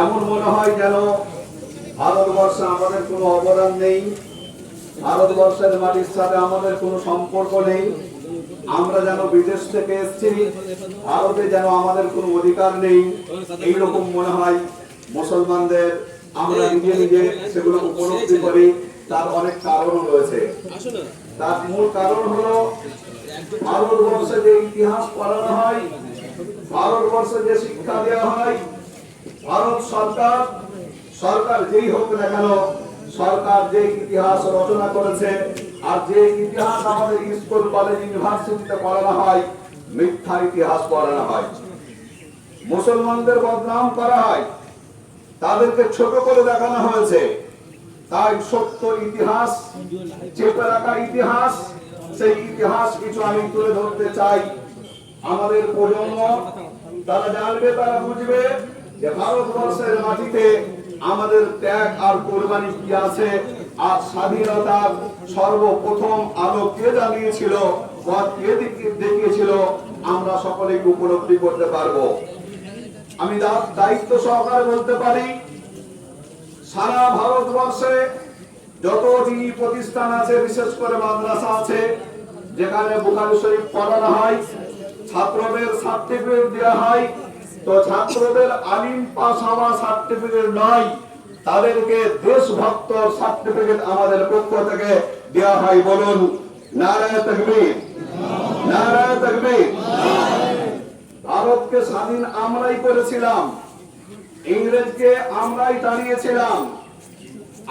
এমন মনে হয় যেন ভারতবর্ষে আমাদের কোনো অবদান নেই, ভারতবর্ষের মাটির সাথে আমাদের কোনো সম্পর্ক নেই। আমরা যেন বিদেশ থেকে এসেছি, ভারতে যেন আমাদের কোনো অধিকার নেই, এইরকম মনে হয় মুসলমানদের। আমরা নিজে নিজে সেগুলো উপলব্ধি করি। তার অনেক কারণ রয়েছে। তার মূল কারণ হলো ভারতবর্ষে যে ইতিহাস পড়ানো হয়, ভারতবর্ষে যে শিক্ষা দেওয়া হয়, ভারত সরকার সরকার যেই হোক না কেন, সরকার যে ইতিহাস রচনা করেছে আর যে ইতিহাস আমাদের স্কুল কলেজ ইউনিভার্সিটিতে পড়ানো হয়, মিথ্যা ইতিহাস পড়ানো হয়। মুসলমানদের বদনাম করা হয়, তাদেরকে ছোট করে দেখানো হয়েছে। তাই সত্য ইতিহাস, চেপে রাখা ইতিহাস, সেই ইতিহাস কিছু আমি তুলে ধরতে চাই। আমাদের প্রজন্ম তারা জানবে, তারা বুঝবে যে ভারতবর্ষের মাটিতে আমাদের ত্যাগ আর কোরবানি কি আছে, আর স্বাধীনতার সর্বপ্রথম আলো কে জ্বালিয়েছিল, পথ কে দেখিয়েছিল, আমরা সকলেই উপলব্ধি করতে পারবো। আমি দায়িত্ব সহকারে বলতে পারি, সারা ভারতবর্ষে যত দিনী প্রতিষ্ঠান আছে, বিশেষ করে মাদ্রাসা আছে, যেখানে বুখারী শরীফ পড়ানো হয়, ছাত্রদের সার্টিফিকেট দেওয়া হয়, তো ছাত্রদের আলিম পাস হওয়া সার্টিফিকেট নয়, তাদেরকে দেশভক্ত সার্টিফিকেট আমাদের পক্ষ থেকে দেওয়া হয়। বলুন নারায়ে তাকবীর, নারায়ে তাকবীর। ভারতকে স্বাধীন আমরাই করেছিলাম, ইংরেজকে আমরাই তাড়িয়েছিলাম।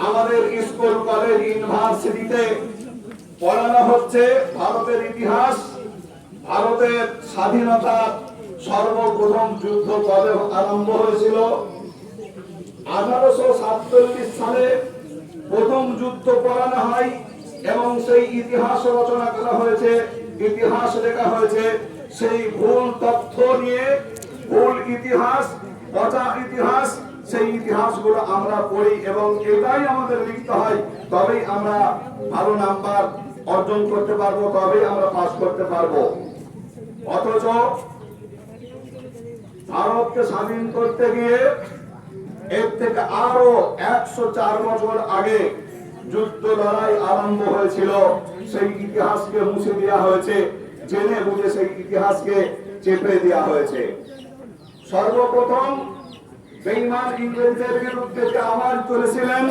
আমাদের স্কুল কলেজ ইউনিভার্সিটিতে পড়ানো হচ্ছে ভারতের ইতিহাস। ভারতের স্বাধীনতার সর্বপ্রথম যুদ্ধ কবে আরম্ভ হয়েছিল? 1847 সালে প্রথম যুদ্ধ পড়ানো হয় এবং সেই ইতিহাস রচনা করা হয়েছে, ইতিহাস লেখা হয়েছে। সেই ভুল তথ্য নিয়ে, ভুল ইতিহাস, পচা ইতিহাস, সেই ইতিহাসগুলো আমরা পড়ি এবং এটাই আমাদের লিখতে হয়। তবেই আমরা ভালো নাম্বার অর্জন করতে পারবো, তবেই আমরা পাস করতে পারবো। অথচ ভারতকে স্বাধীন করতে গিয়ে এর থেকে আরো 104 বছর আগে যুদ্ধ লড়াই আরম্ভ হয়েছিল। সেই ইতিহাসকে মুছে দেওয়া হয়েছে, জেনে বুঝে সেই ইতিহাসকে চেপে দেওয়া হয়েছে। সর্বপ্রথম বেঈমান ইংরেজদের বিরুদ্ধে যে আওয়াজ তুলেছিলেন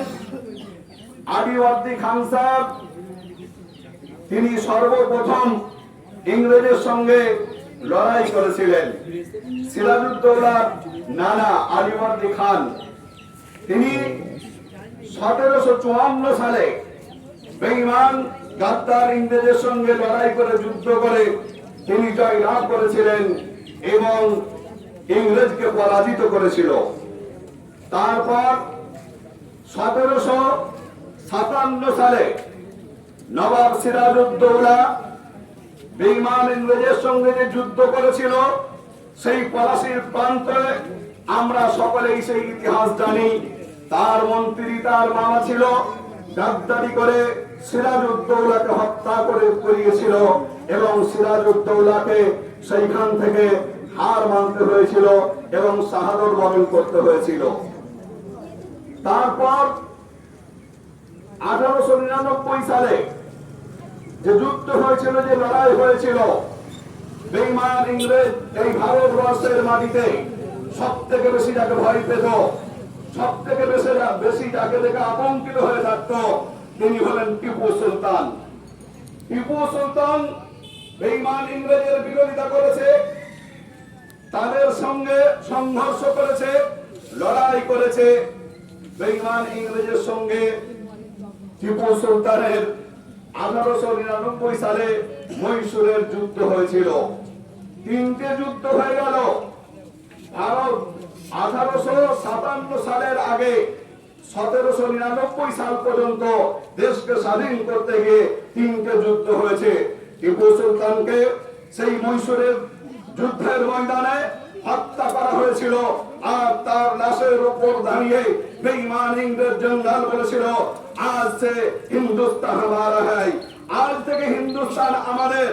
আদিওয়ার্দী খান সাহেব, তিনি সর্বপ্রথম ইংরেজের সঙ্গে লড়াই করেছিলেন। সিরাজউদ্দৌলার নানা আদিওয়ার্দী খান, তিনি 1754 সালে বেঈমান গাদ্দার ইংরেজের সঙ্গে লড়াই করে, যুদ্ধ করে তিনি জয় লাভ করেছিলেন এবং ইংরেজকে পরাজিত করেছিল। তারপর 1757 সালে নবাব সিরাজউদ্দৌলা বেঈমান ইংরেজের সঙ্গে যে যুদ্ধ করেছিল, সেই পলাশির প্রান্তে আমরা সকলেই সেই ইতিহাস জানি। তার মন্ত্রী, তার মামা ছিল, গাদ্দারি করে সিরাজউদ্দৌলাকে হত্যা করিয়েছিল এবং সিরাজউদ্দৌলাকে সেইখান থেকে হার মানতে হয়েছিল এবং শাহাদত বরণ করতে হয়েছিল। তারপর 1899 সালে যে যুদ্ধ হয়েছিল, যে লড়াই হয়েছিল, বেঈমান ইংরেজ এই ভারতবর্ষের মাটিতে সব থেকে বেশি যাকে ভয় পেত, সব থেকে বেশি যাকে দেখে আতঙ্কিত হয়ে থাকত, তিনি হলেন টিপু সুলতান। টিপু সুলতান বেঈমান ইংরেজের বিরোধিতা করেছে, তাদের সঙ্গে সংঘর্ষ করেছে, লড়াই করেছে। বেঈমান ইংরেজের সঙ্গে টিপু সুলতানের 1899 সালে মহীশূরের যুদ্ধ হয়েছিল। 3টে যুদ্ধ হয়ে গেল। ভারত 1857 সালের আগে 1799 সাল পর্যন্ত দেশকে স্বাধীন করতে গিয়ে 3টে যুদ্ধ হয়েছে। টিপু সুলতানকে সেই মহীশূরের যুদ্ধের ময়দানে হত্যা করা হয়েছিল, আর তার লাশের উপর দাঁড়িয়ে বেঈমান ইংরেজ জেনারেল বলেছিল, আজ সে হিন্দুস্তান হামারা হ্যায়, আজ থেকে হিন্দুস্তান আমাদের,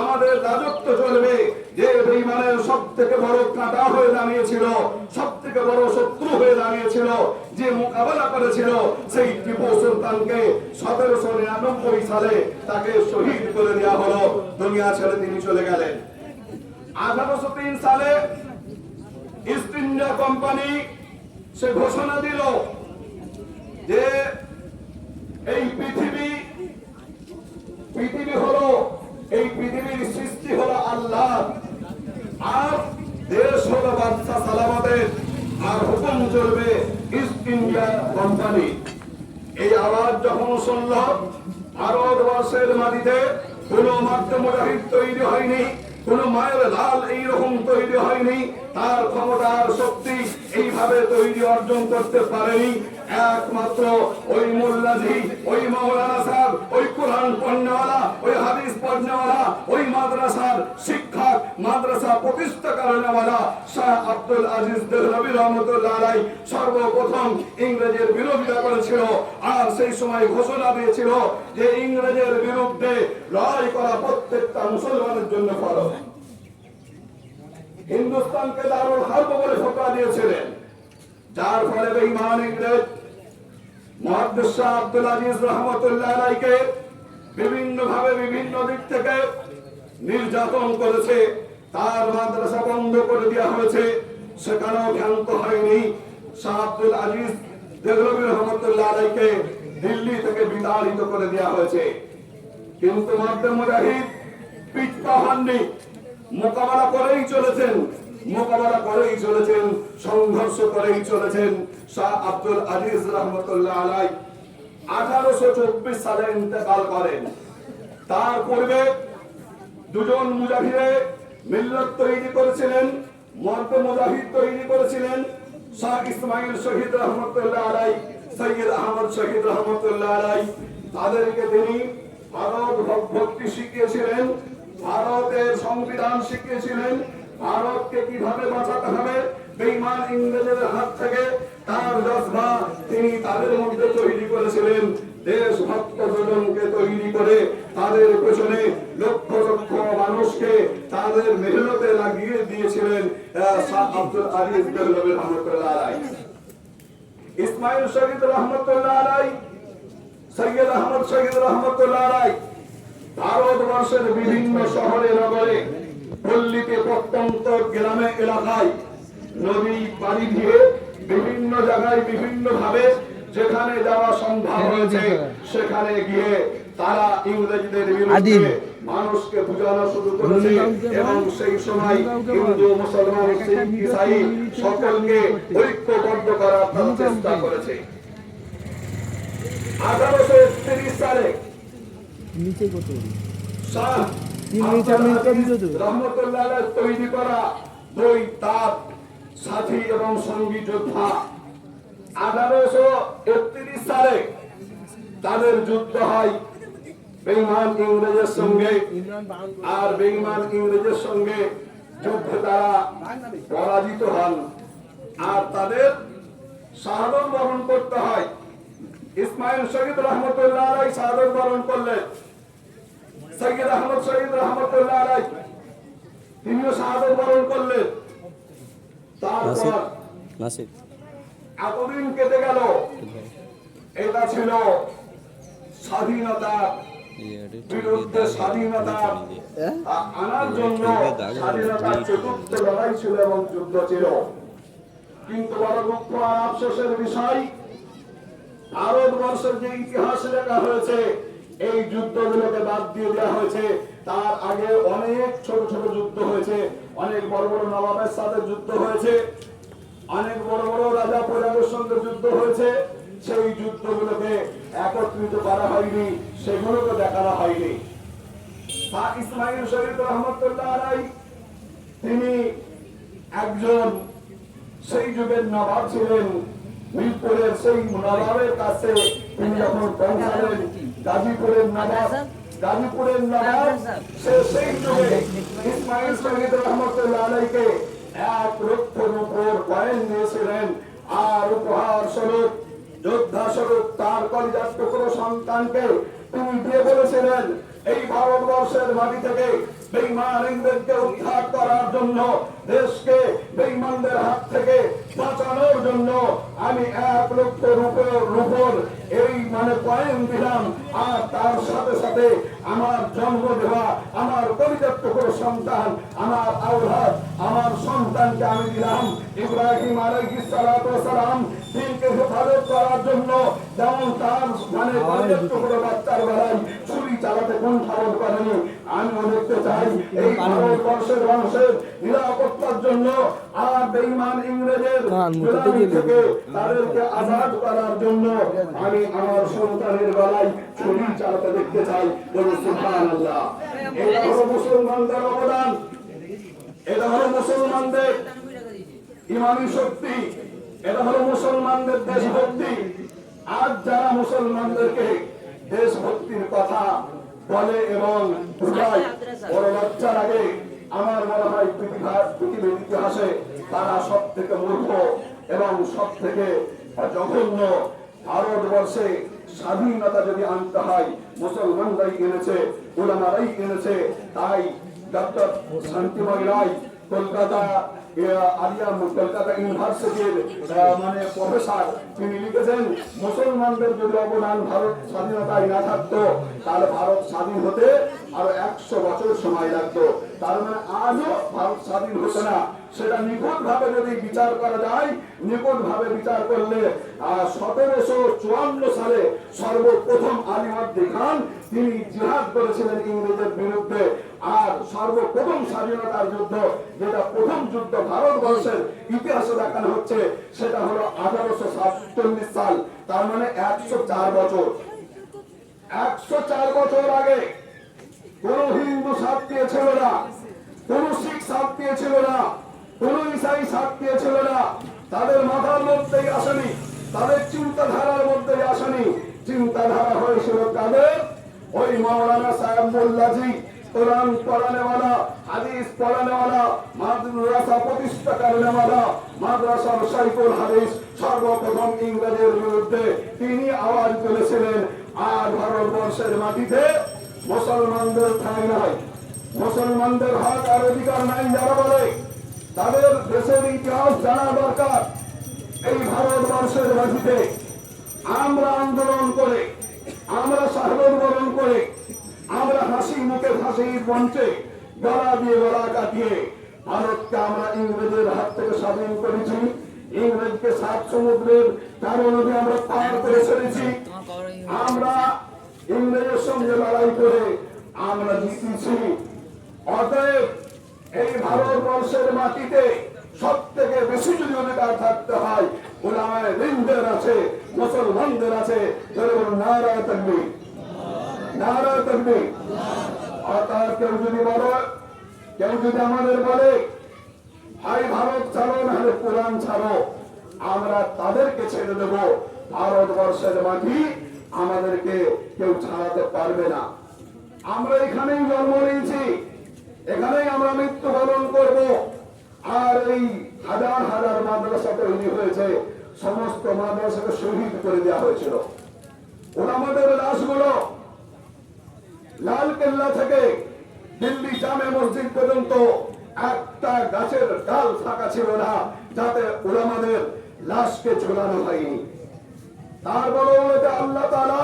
আমাদের রাজত্ব চলবে। যে বেঈমানের সব থেকে বড় কাঁটা হয়ে দাঁড়িয়েছিল, সব থেকে বড় শত্রু হয়ে দাঁড়িয়েছিল, যে মোকাবেলা করেছিল সেই টিপু সুলতানকে 1799 সালে তাকে শহীদ করে দেওয়া হলো, দুনিয়া ছেড়ে তিনি চলে গেলেন। 1803 সালে ইস্ট ইন্ডিয়া কোম্পানি সে ঘোষণা দিল যে এই পৃথিবী হলো, এই পৃথিবীর সৃষ্টি হলো আল্লাহ, আর দেশ হলো বাদশাহ সালামতের, আর হুকুম চলবে ইস্ট ইন্ডিয়া কোম্পানি। এই আওয়াজ যখন শুনল, ভারতবর্ষের মাটিতে কোনো মাধ্যম মুজাহিদ তৈরি হয়নি, কোন মায়ের লাল এইরকম তৈরি হয়নি, তার ক্ষমতার শক্তি এইভাবে তৈরি অর্জন করতে পারেনি। একমাত্র ওই মোল্লাজি, ওই মাওলানা সাহেব, ওই কোরআন পড়নেওয়ালা, ওই হাদিস পড়নেওয়ালা, ওই মাদ্রাসার শিক্ষক, মাদ্রাসা প্রতিষ্ঠা করেনেওয়ালা শাহ আব্দুল আজিজ দেহলভী রহমতুল্লাহ আলাইহি সর্বপ্রথম ইংরেজের বিরোধিতা করেছিল, আর সেই সময় ঘোষণা দিয়েছিল যে ইংরেজের বিরুদ্ধে লড়াই করা প্রত্যেকটা মুসলমানের জন্য ফরজ। হিন্দুস্তানকে দারুল হারব বলে ফতোয়া দিয়েছিলেন, যার ফলে বেঈমান ইংরেজ মুহাদ্দিস শাহ আব্দুল আজিজ রহমতুল্লাহ আলাইহিকে বিভিন্ন ভাবে বিভিন্ন দিক থেকে নির্যাতন করেছে। তার মাদ্রাসা বন্ধ করে দেওয়া হয়েছে, সেখানেও ক্ষান্ত হয়নি। শাহ আব্দুল আজিজ দেহলভী রহমতুল্লাহ আলাইহিকে দিল্লি থেকে বিতাড়িত করে দেওয়া হয়েছে, কিন্তু মাধ্যম মুজাহিদ পিছপা হননি, মোকাবেলা করেই চলেছেন, মোকাবেলা করেই চলেছেন, সংঘর্ষ করেই চলেছেন। শাহ আব্দুল আজিজ রহমতুল্লাহ আলাইহি 1824 সালে ইন্তেকাল করেন। তার পূর্বে দুজন মুজাহিদে মিল্লাত তৈরি করেছিলেন, মর্দ মুজাহিদ তৈরি করেছিলেন, শাহ ইসমাইল শহীদ রহমতুল্লাহ আলাইহি, সৈয়দ আহমদ শহীদ রহমতুল্লাহ আলাইহি। তাদেরকে তিনি ভারত ভক্তি শিখিয়েছিলেন, ভারতের সংবিধান শিখিয়েছিলেন, ভারতকে কিভাবে বাঁচাতে হবে বেঈমান ইংরেজের হাত থেকে, তার জজবা তিনি তাদের মধ্যে তৈরি করেছিলেন। দেশভক্ত জনকে তৈরি করে তাদের পেছনে লক্ষ লক্ষ মানুষকে তাদের মেহনতে লাগিয়ে দিয়েছিলেন শাহ আব্দুল আজিজ দেহলভী রহমতুল্লাহ আলাইহি। ইসমাইল শহীদ রহমতুল্লাহ আলাইহি, সৈয়দ আহমদ শহীদ রহমতুল্লাহ আলাইহি ভারতবর্ষের বিভিন্ন শহরে নগরে, পল্লীতে, প্রত্যন্ত গ্রামে এলাকায় নদী পাড়ি দিয়ে বিভিন্ন জায়গায় বিভিন্ন ভাবে যেখানে যাওয়া সম্ভব হয়েছে সেখানে গিয়ে তারা ইংরেজদের বিরুদ্ধে মানুষকে বুঝানো শুরু করেছে, এবং সেই সময় হিন্দু, মুসলমান, শিখ, ইসাই সকলকে ঐক্যবদ্ধ করার চেষ্টা করেছে। 1831 সালে শাহ রহমতুল্লাহ আলাইহি তৈরি করা দুই তার সাথী এবং সঙ্গী যোদ্ধা 1831 সালে তাদের যুদ্ধ হয় বেঈমান ইংরেজের সঙ্গে, আর বেঈমান ইংরেজের সঙ্গে যুদ্ধে তারা পরাজিত হন, আর তাদের শাহাদত বরণ করতে হয়। ইসমাইল শহীদ রহমতুল্লাহ আলাইহি শাহাদত বরণ করলেন, সৈয়দ আহমদ শহীদ রহমতুল্লাহ আলাইহি তিনিও শাহাদত বরণ করলেন। তারপর এতদিন কেটে গেল, এটা ছিল স্বাধীনতার বিরুদ্ধে, স্বাধীনতা আনার জন্য স্বাধীনতার চতুর্থ লড়াই ছিল এবং যুদ্ধ ছিল। কিন্তু বড় দুঃখ আর আফসোসের বিষয়, ভারতবর্ষের যে ইতিহাস লেখা হয়েছে এই যুদ্ধগুলোকে বাদ দিয়ে দেওয়া হয়েছে। তার আগে অনেক ছোট ছোট যুদ্ধ হয়েছে, অনেক বড় বড় নবাবের সাথে যুদ্ধ হয়েছে, অনেক বড় বড় রাজা প্রজাদের সঙ্গে যুদ্ধ হয়েছে। সেই যুদ্ধগুলোকে একত্রিত করা হয়নি, সেগুলোকে দেখানো হয়নি। শাহ ইসমাইল শহীদ রহমতুল্লাহ আলাইহি তিনি একজন সেই যুগের নবাব ছিলেন। মিরপুরের সেই নবাবের কাছে তিনি যখন পৌঁছালেন, গাজীপুরের নবাব সেই যুগে ইসমাইল শহীদ রহমতুল্লাহ আলাইহিকে 1 লক্ষের উপর কয়েন দিয়েছিলেন, আর উপহার স্বরূপ, যোদ্ধা স্বরূপ তার কলিজার টুকরো সন্তানকে তিনি দিয়ে বলেছিলেন, এই ভারতবর্ষের মাটি থেকে বেঈমান ইংরেজকে উদ্ধার করার জন্য, দেশকে বেঈমানদের হাত থেকে বাঁচানোর জন্য আমি 1 লক্ষ রুপোর এই কয়েন দিলাম। আর তার সাথে সাথে আমার জন্ম দেওয়া আমার পরিত্যক্ত করে সন্তান, আমার আওলাদ, আমার সন্তানকে আমি দিলাম। ইব্রাহিম আলাইহিস সালাতু ওয়াস সালাম দিনকে হেফাজত করার জন্য যেমন তার পরিত্যক্ত করে বাচ্চার বেলায় ছুরি চালাতে কুণ্ঠাবোধ করেনি, আমিও দেখতে চাই এই ভারতবর্ষের মানুষের নিরাপত্তার জন্য আর বেঈমান ইংরেজের গোলামি থেকে তাদেরকে আজাদ করার জন্য আমি আমার সন্তানের বেলায় ছুরি চালাতে দেখতে চাই। বলুন সুবহানাল্লাহ। এটা হলো মুসলমানদের অবদান, এটা হলো মুসলমানদের ইমানি শক্তি, এটা হলো মুসলমানদের দেশভক্তি। আজ যারা মুসলমানদেরকে দেশভক্তির কথা বলে এবং বুঝায়, বড় লজ্জার আগে আমার মনে হয় পৃথিবীর ইতিহাসে তারা সব থেকে মূর্খ এবং সব থেকে জঘন্য। ভারতবর্ষে স্বাধীনতা যদি আনতে হয় মুসলমানরাই এনেছে, উলামারাই এনেছে। তাই ডক্টর শান্তিময় রায় কলকাতা কলকাতা ইউনিভার্সিটির প্রফেসর, তিনি লিখেছেন মুসলমানদের যদি অবদান ভারত স্বাধীনতায় না থাকতো তাহলে ভারত স্বাধীন হতে আরো 100 বছর সময় লাগতো। তার আজও ভারত স্বাধীন হতো না। সেটা নিখুঁত ভাবে যদি বিচার করা যায়, নিখুঁত ভাবে বিচার করলে 1754 সালে সর্বপ্রথম আলী মাহদি খান তিনি জিহাদ করেছিলেন ইংরেজের বিরুদ্ধে। আর সর্বপ্রথম স্বাধীনতার যুদ্ধ, যেটা প্রথম যুদ্ধ ভারতবর্ষের ইতিহাসে দেখানো হচ্ছে, সেটা হলো 1847 সাল। তার 104 বছর। 104 বছর আগে কোন হিন্দু সাথ দিয়েছিল না, কোন শিখ সাথ দিয়েছিল না, কোন ইসাই সাথ দিয়েছিল না। তাদের মাথার মধ্যেই আসেনি, তাদের চিন্তাধারার মধ্যেই আসেনি। চিন্তাধারা হয়েছিল তাদের ওই মাওলানা সাহেব মোল্লাজি, কোরআন পড়ানেওয়ালা, হাদিস পড়ানেওয়ালা, মাদ্রাসা প্রতিষ্ঠা করেনেওয়ালা, মাদ্রাসার শাইখুল হাদিস সর্বপ্রথম ইংরেজের বিরুদ্ধে তিনি আওয়াজ তুলেছিলেন। আর ভারতবর্ষের মাটিতে মুসলমানদের ঠাঁই নাই, মুসলমানদের হক আর অধিকার নাই যারা বলে, তাদের দেশের ইতিহাস জানা দরকার। এই ভারতবর্ষের মাটিতে আমরা আন্দোলন করে, আমরা শাহাদত বরণ করে, আমরা হাসি মুখে ফাঁসির মঞ্চে গলা দিয়ে গলা কাটিয়ে ভারতকে আমরা ইংরেজের হাত থেকে স্বাধীন করেছি। ইংরেজকে 7 সমুদ্রের কারণে আমরা পার করে চলেছি। আমরা ইংরেজের সঙ্গে লড়াই করে আমরা জিতেছি। অতএব এই ভারতবর্ষের মাটিতে সব থেকে বেশি যদি অধিকার থাকতে হয় উলামায়ে দিনদের আছে, মুসলমানদের আছে। নারায়ে তাকবীর, নারায়ে তাকবীর। অর্থাৎ কেউ যদি বলে, কেউ যদি আমাদের বলে ভাই ভারত ছাড়ো নাহলে কোরআন ছাড়ো, আমরা তাদেরকে ছেড়ে দেব। ভারতবর্ষের মাটি আমাদেরকে কেউ ছাড়াতে পারবে না। আমরা এখানেই জন্ম নিয়েছি, এখানেই আমরা মৃত্যুবরণ করব। আর এই হাজার হাজার মাদ্রাসা তৈরি হয়েছে, সমস্ত মাদ্রাসাকে শহীদ করে দেওয়া হয়েছিল। ওলামাদের লাশগুলো লাল কেল্লা থেকে দিল্লি জামে মসজিদ পর্যন্ত একটা গাছের ডাল ফাঁকা ছিল না যাতে উলামাদের লাশকে ঝুলানো হয়নি। তার বদৌলতে আল্লাহ তাআলা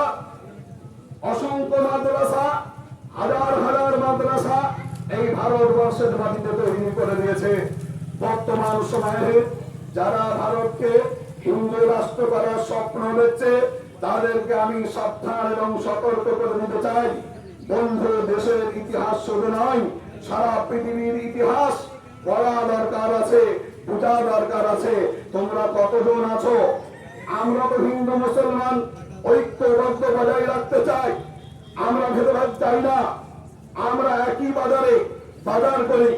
অসংখ্য মাদ্রাসা, হাজার হাজার মাদ্রাসা এই ভারতবর্ষের মাটিতে তৈরি করে দিয়েছে। বর্তমান সময়ে যারা ভারতকে হিন্দু রাষ্ট্র করার স্বপ্ন দেখছে তাদেরকে আমি সাবধান এবং সতর্ক করে দিতে চাই। বন্ধু, দেশের ইতিহাস শুধু নয়, সারা পৃথিবীর ইতিহাস পড়া দরকার আছে, বোঝা দরকার আছে। তোমরা কতজন আছো? আমরা তো হিন্দু মুসলমান ঐক্যবদ্ধ বজায় রাখতে চাই, আমরা ভেদাভেদ চাই না। আমরা একই বাজারে বাজার করি,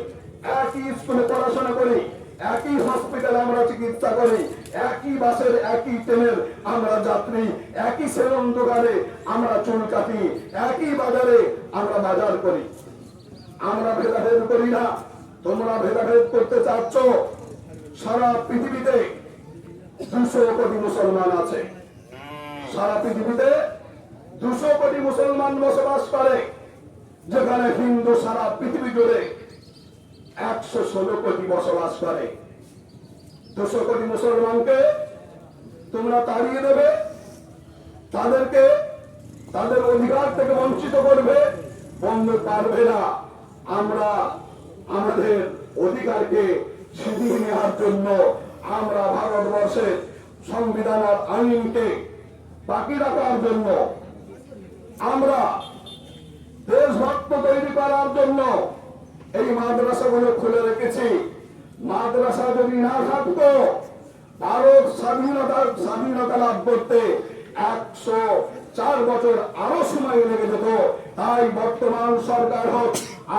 একই স্কুলে পড়াশোনা করি, একই হসপিটালে আমরা চিকিৎসা করি, একই বাসের একই ট্রেনের আমরা যাত্রী, একই সেলুন দোকানে আমরা চুল কাটি, একই বাজারে আমরা বাজার করি। আমরা ভেদাভেদ করি না। তোমরা ভেদাভেদ করতে চাচ্ছ। সারা পৃথিবীতে 200 কোটি মুসলমান আছে, সারা পৃথিবীতে 200 কোটি মুসলমান বসবাস করে। যেখানে হিন্দু সারা পৃথিবী জুড়ে 116 কোটি বসবাস করে। 200 কোটি মুসলমানকে তোমরা তাড়িয়ে দেবে, তাদেরকে তাদের অধিকার থেকে বঞ্চিত করবে, বন্ধ পারবে না। আমরা আমাদের অধিকারকে ছিনিয়ে নেওয়ার জন্য আমরা ভারতবর্ষের সংবিধান আর আইনকে বাকি রাখার জন্য, আমরা দেশভক্ত তৈরি করার জন্য এই মাদ্রাসাগুলো খুলে রেখেছি। মাদ্রাসা যদি না থাকতো, ভারত স্বাধীনতা লাভ করতে 104 বছর আরো সময় লেগে যেত। তাই বর্তমান সরকার হোক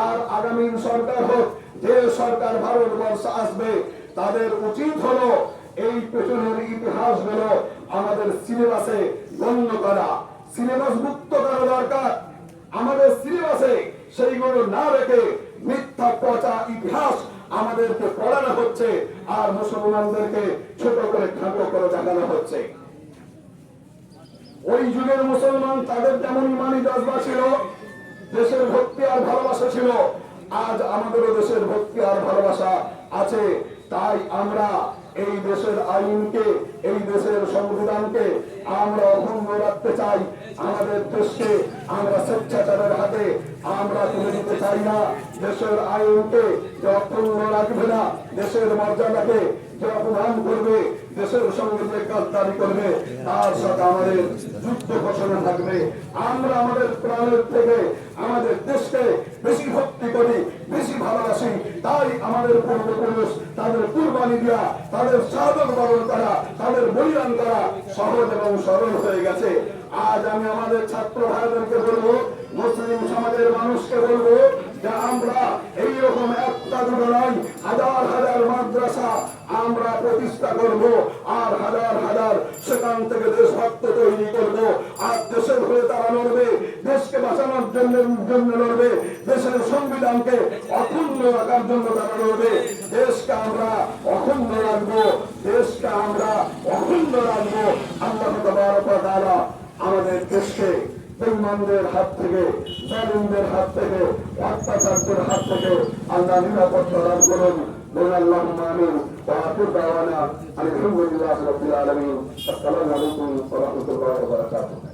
আর আগামী সরকার হোক, যে সরকার ভারতবর্ষে আসবে, তাদের উচিত হলো এই পেছনের ইতিহাসগুলো আমাদের সিলেবাসে গণ্য করা, সিলেবাস মুক্ত করা দরকার। আমাদের সিলেবাসে সেইগুলো না রেখে মিথ্যা পচা ইতিহাস আমাদেরকে পড়ানো হচ্ছে, আর মুসলমানদেরকে ছোট করে খাটো করে দেখানো হচ্ছে। ওই যুগের মুসলমান তাদের যেমন ইমানি জজবা ছিল, দেশের ভক্তি আর ভালোবাসা ছিল, আজ আমাদেরও দেশের ভক্তি আর ভালোবাসা আছে। তাই আমরা এই দেশের আইনকে, এই দেশের সংবিধানকে আমরা অক্ষুণ্ণ রাখতে চাই। আমাদের দেশকে আমরা স্বেচ্ছাচারের হাতে আমরা তুলে দিতে চাই না। দেশের আইনকে যে অক্ষুণ্ণ রাখবে না, দেশের মর্যাদাকে যে অপমান করবে, দেশের সঙ্গে যে গাদ্দারি করবে, তার সাথে আমাদের যুদ্ধ ঘোষণা থাকবে। আমরা আমাদের প্রাণের থেকে আমাদের দেশকে বেশি ভক্তি করি, বেশি ভালোবাসি। তাই আমাদের পূর্বপুরুষ তাদের কুরবানি দেওয়া, তাদের শাহাদত বরণ করা, তাদের বলিদান করা সহজ এবং সরল হয়ে গেছে। আজ আমি আমাদের ছাত্র ভাইদেরকে বলবো, মুসলিম সমাজের মানুষকে বলবো যে আমরা এইরকম একটা দুটো নয়, হাজার হাজার মাদ্রাসা আমরা প্রতিষ্ঠা করব, আর হাজার হাজার সেখান থেকে দেশভক্ত তৈরি করব। আর দেশের হয়ে তারা লড়বে, দেশকে বাঁচানোর জন্য লড়বে, দেশের সংবিধানকে অক্ষুণ্ণ রাখার জন্য তারা লড়বে। দেশকে আমরা অক্ষুণ্ণ রাখবো, দেশকে আমরা অক্ষুণ্ণ রাখবো। আল্লাহ তাবারক ওয়া তাআলা আমাদের দেশকে বেঈমানদের হাত থেকে, জালিমদের হাত থেকে, অত্যাচারদের হাত থেকে আল্লাহ নিরাপত্তা দান করুন। বলুন আল্লাহুম্মা আমিন। ওয়া আখিরু দাওয়ানা আলহামদুলিল্লাহি রাব্বিল আলামিন। আসসালামু আলাইকুম ওয়া রাহমাতুল্লাহি ওয়া বারাকাতুহু।